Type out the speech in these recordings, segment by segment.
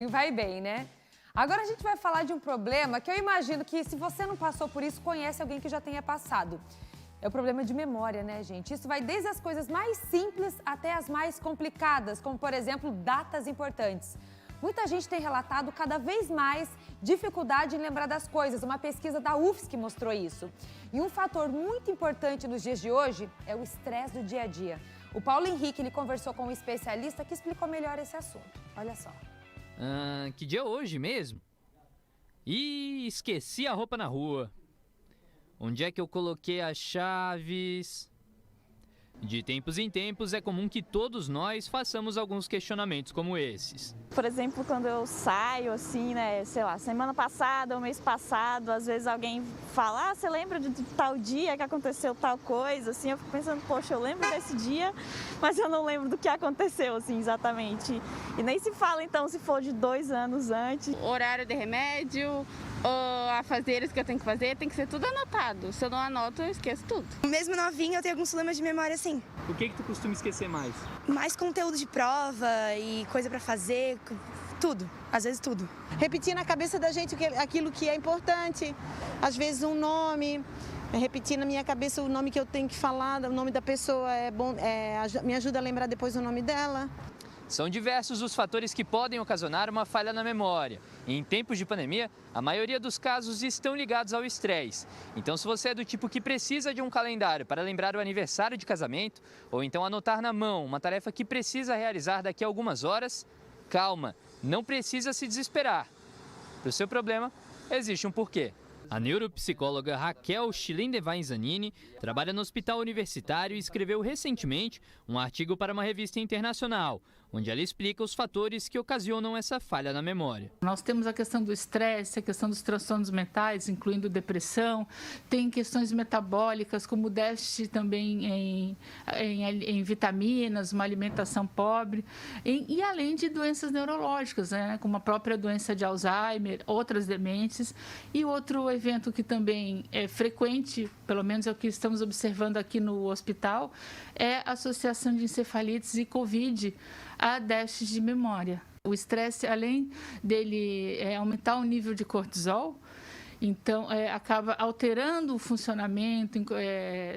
Vai bem, né? Agora a gente vai falar de um problema que eu imagino que, se você não passou por isso, conhece alguém que já tenha passado. É o problema de memória, né, gente? Isso vai desde as coisas mais simples até as mais complicadas, como, por exemplo, datas importantes. Muita gente tem relatado cada vez mais dificuldade em lembrar das coisas. Uma pesquisa da UFSC mostrou isso. E um fator muito importante nos dias de hoje é o estresse do dia a dia. O Paulo Henrique, ele conversou com um especialista que explicou melhor esse assunto. Olha só. Que dia é hoje mesmo? Ih, esqueci a roupa na rua. Onde é que eu coloquei as chaves? De tempos em tempos, é comum que todos nós façamos alguns questionamentos como esses. Por exemplo, quando eu saio, assim, né, sei lá, semana passada ou mês passado, às vezes alguém fala, você lembra de tal dia que aconteceu tal coisa, assim, eu fico pensando, poxa, eu lembro desse dia, mas eu não lembro do que aconteceu, assim, exatamente. E nem se fala, então, se for de 2 anos antes. Horário de remédio, ou afazeres que eu tenho que fazer, tem que ser tudo anotado. Se eu não anoto, eu esqueço tudo. Mesmo novinha, eu tenho alguns problemas de memória, sim. O que tu costuma esquecer mais? Mais conteúdo de prova e coisa pra fazer, tudo, às vezes tudo. Repetir na cabeça da gente aquilo que é importante, às vezes um nome, repetir na minha cabeça o nome que eu tenho que falar, o nome da pessoa é bom, me ajuda a lembrar depois o nome dela. São diversos os fatores que podem ocasionar uma falha na memória. E em tempos de pandemia, a maioria dos casos estão ligados ao estresse. Então, se você é do tipo que precisa de um calendário para lembrar o aniversário de casamento, ou então anotar na mão uma tarefa que precisa realizar daqui a algumas horas, calma, não precisa se desesperar. Para o seu problema, existe um porquê. A neuropsicóloga Raquel Schlindewein Zanini trabalha no hospital universitário e escreveu recentemente um artigo para uma revista internacional, onde ela explica os fatores que ocasionam essa falha na memória. Nós temos a questão do estresse, a questão dos transtornos mentais, incluindo depressão, tem questões metabólicas, como déficit também em vitaminas, uma alimentação pobre, e além de doenças neurológicas, né, como a própria doença de Alzheimer, outras demências, e outro evento que também é frequente, pelo menos é o que estamos observando aqui no hospital, é a associação de encefalites e Covid a déficit de memória. O estresse, além dele aumentar o nível de cortisol, então acaba alterando o funcionamento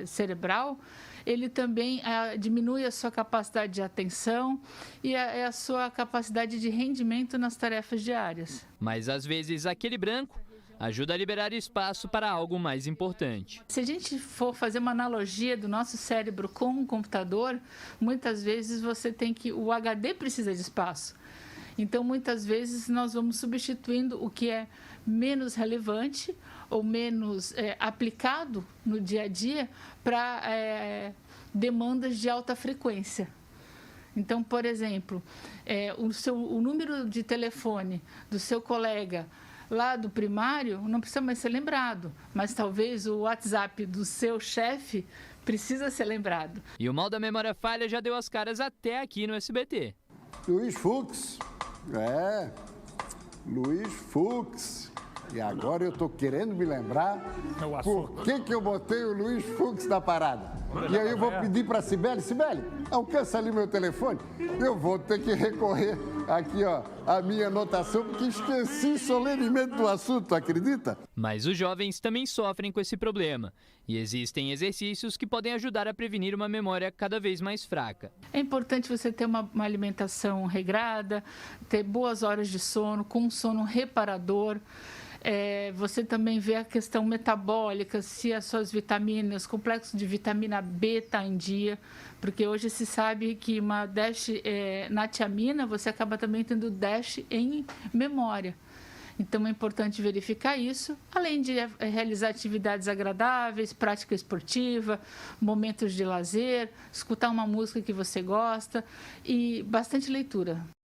cerebral, ele também diminui a sua capacidade de atenção e a sua capacidade de rendimento nas tarefas diárias. Mas às vezes aquele branco ajuda a liberar espaço para algo mais importante. Se a gente for fazer uma analogia do nosso cérebro com um computador, muitas vezes o HD precisa de espaço. Então, muitas vezes, nós vamos substituindo o que é menos relevante ou menos aplicado no dia a dia para demandas de alta frequência. Então, por exemplo, o número de telefone do seu colega lá do primário não precisa mais ser lembrado, mas talvez o WhatsApp do seu chefe precisa ser lembrado. E o mal da memória falha já deu as caras até aqui no SBT. Luiz Fux, Luiz Fux. E agora eu tô querendo me lembrar por que eu botei o Luiz Fux na parada. E aí eu vou pedir para Cibele, alcança ali meu telefone. Eu vou ter que recorrer aqui, ó, a minha anotação, porque esqueci solenemente do assunto, acredita? Mas os jovens também sofrem com esse problema. E existem exercícios que podem ajudar a prevenir uma memória cada vez mais fraca. É importante você ter uma alimentação regrada, ter boas horas de sono, com um sono reparador. Você também vê a questão metabólica, se as suas vitaminas, complexo de vitamina B está em dia, porque hoje se sabe que uma déficit na tiamina, você acaba também tendo déficit em memória. Então, é importante verificar isso, além de realizar atividades agradáveis, prática esportiva, momentos de lazer, escutar uma música que você gosta e bastante leitura.